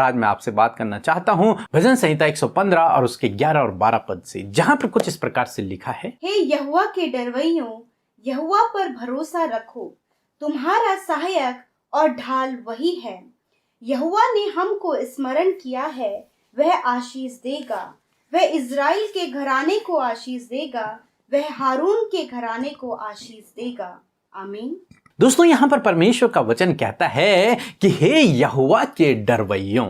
आज मैं आपसे बात करना चाहता हूँ भजन संहिता 115 और उसके 11 और 12 पद से, जहाँ पर कुछ इस प्रकार से लिखा है। हे यहोवा के डरवैयों, यहोवा पर भरोसा रखो, तुम्हारा सहायक और ढाल वही है। यहोवा ने हमको स्मरण किया है, वह आशीष देगा। वह इज़राइल के घराने को आशीष देगा, वह हारून के घराने को आशीष देगा। आमीन। दोस्तों, यहाँ पर परमेश्वर का वचन कहता है कि हे यहोवा के डरवैयों,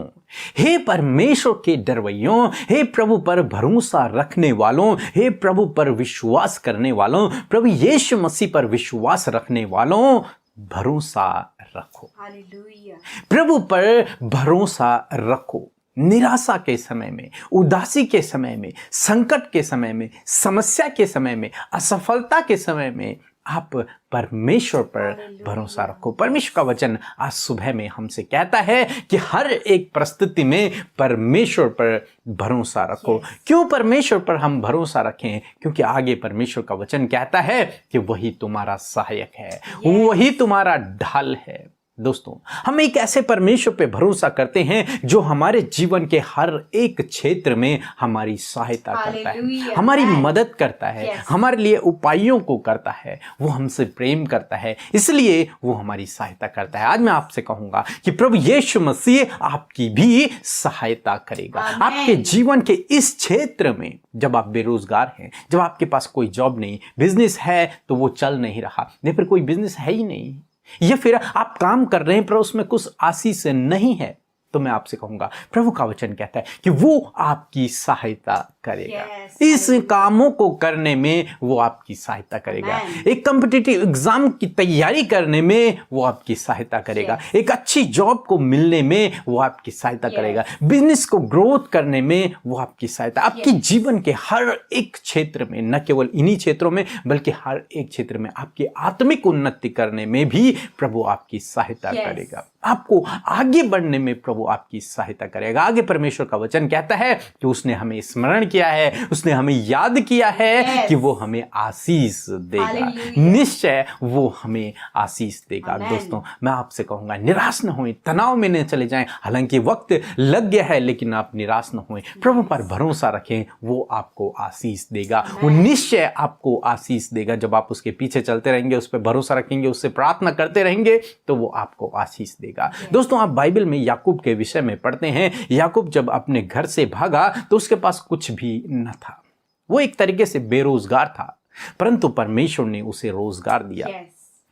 हे परमेश्वर के डरवैयों, हे प्रभु पर भरोसा रखने वालों, हे प्रभु पर विश्वास करने वालों, प्रभु यीशु मसीह पर विश्वास रखने वालों, भरोसा रखो। हालेलुया। प्रभु पर भरोसा रखो। निराशा के समय में, उदासी के समय में, संकट के समय में, समस्या के समय में, असफलता के समय में आप परमेश्वर पर भरोसा रखो। परमेश्वर का वचन आज सुबह में हमसे कहता है कि हर एक परिस्थिति में परमेश्वर पर भरोसा रखो। क्यों परमेश्वर पर हम भरोसा रखें? क्योंकि आगे परमेश्वर का वचन कहता है कि वही तुम्हारा सहायक है, वही तुम्हारा ढाल है। दोस्तों, हम एक ऐसे परमेश्वर पे भरोसा करते हैं जो हमारे जीवन के हर एक क्षेत्र में हमारी सहायता करता है, हमारी मदद करता है, हमारे लिए उपायों को करता है, वो हमसे प्रेम करता है, इसलिए वो हमारी सहायता करता है। आज मैं आपसे कहूंगा कि प्रभु यीशु मसीह आपकी भी सहायता करेगा। आपके जीवन के इस क्षेत्र में, जब आप बेरोजगार हैं, जब आपके पास कोई जॉब नहीं, बिजनेस है तो वो चल नहीं रहा, नहीं फिर कोई बिजनेस है ही नहीं, या फिर आप काम कर रहे हैं पर उसमें कुछ आशीष नहीं है, तो मैं आपसे कहूंगा प्रभु का वचन कहता है कि वो आपकी सहायता करेगा। इस कामों को करने में वो आपकी सहायता करेगा। एक कॉम्पिटिटिव एग्जाम की तैयारी करने में वो आपकी सहायता करेगा। एक अच्छी जॉब को मिलने में वो आपकी सहायता करेगा। बिजनेस को ग्रोथ करने में वो आपकी सहायता, आपके जीवन के हर एक क्षेत्र में, न केवल इन्हीं क्षेत्रों में बल्कि हर एक क्षेत्र में आपकी आत्मिक उन्नति करने में भी प्रभु आपकी सहायता करेगा। आपको आगे बढ़ने में प्रभु आपकी सहायता करेगा। आगे परमेश्वर का वचन कहता है कि उसने हमें स्मरण किया है, उसने हमें याद किया है कि वो हमें आशीष देगा। निश्चय वो हमें आशीष देगा। दोस्तों, मैं आपसे कहूंगा निराश न होएं, तनाव में न चले जाएं। हालांकि वक्त लग गया है, लेकिन आप निराश न होएं, प्रभु पर भरोसा रखें, वो आपको आशीष देगा। वो निश्चय आपको आशीष देगा। जब आप उसके पीछे चलते रहेंगे, उस पर भरोसा रखेंगे, उससे प्रार्थना करते रहेंगे, तो वो आपको आशीष देगा। दोस्तों, आप बाइबल में याकूब के विषय में पढ़ते हैं। याकूब जब अपने घर से भागा तो उसके पास कुछ भी न था। वो एक तरीके से बेरोजगार था, परंतु परमेश्वर ने उसे रोजगार दिया।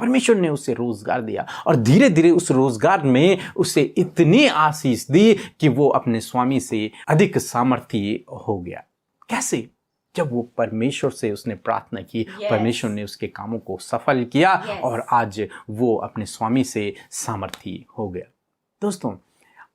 परमेश्वर ने उसे रोजगार दिया और धीरे धीरे उस रोजगार में उसे इतनी आशीष दी कि वो अपने स्वामी से अधिक सामर्थी हो गया। कैसे? जब वो परमेश्वर से उसने प्रार्थना की, परमेश्वर ने उसके कामों को सफल किया और आज वो अपने स्वामी से सामर्थी हो गया। दोस्तों,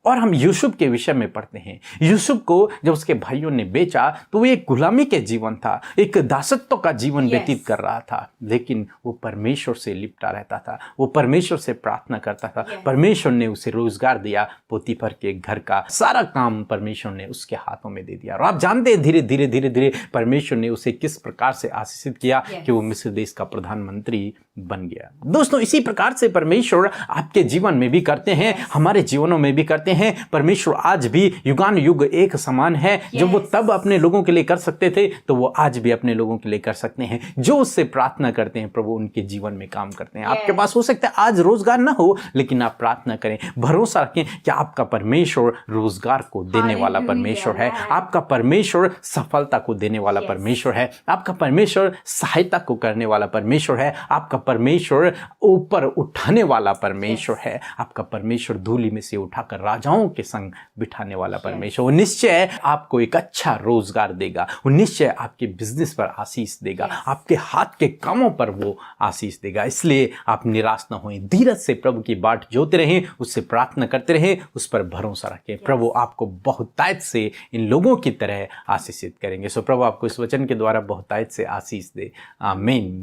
और हम यूसुफ के विषय में पढ़ते हैं। यूसुफ को जब उसके भाइयों ने बेचा तो वो एक गुलामी के जीवन था, एक दासत्व का जीवन व्यतीत कर रहा था, लेकिन वो परमेश्वर से लिपटा रहता था, वो परमेश्वर से प्रार्थना करता था। परमेश्वर ने उसे रोजगार दिया। पोतीफर के घर का सारा काम परमेश्वर ने उसके हाथों में दे दिया। और आप जानते हैं धीरे धीरे धीरे धीरे परमेश्वर ने उसे किस प्रकार से आशीषित किया कि वो मिस्र देश का प्रधानमंत्री बन गया। दोस्तों, इसी प्रकार से परमेश्वर आपके जीवन में भी करते हैं, हमारे जीवनों में भी करते हैं। परमेश्वर आज भी युगान युग एक समान है। जो वो तब अपने लोगों के लिए कर सकते थे, तो वो आज भी अपने लोगों के लिए कर सकते हैं। जो उससे प्रार्थना करते हैं, प्रभु उनके जीवन में काम करते हैं। आपके पास हो सकता है आज रोजगार ना हो, लेकिन आप प्रार्थना करें, भरोसा रखें कि आपका परमेश्वर रोजगार को देने वाला परमेश्वर है। आपका परमेश्वर सफलता को देने वाला परमेश्वर है। आपका परमेश्वर सहायता को करने वाला परमेश्वर है। आपका परमेश्वर ऊपर उठाने वाला परमेश्वर है। आपका परमेश्वर धूलि में से उठाकर राजाओं के संग बिठाने वाला परमेश्वर। वो निश्चय आपको एक अच्छा रोजगार देगा। वो निश्चय आपके बिजनेस पर आशीष देगा। आपके हाथ के कामों पर वो आशीष देगा। इसलिए आप निराश न हों, धीरज से प्रभु की बाट जोते रहें, उससे प्रार्थना करते रहें, उस पर भरोसा रखें। प्रभु आपको बहुतायत से इन लोगों की तरह आशीषित करेंगे। सो प्रभु आपको इस वचन के द्वारा बहुतायत से आशीष दे। आमीन।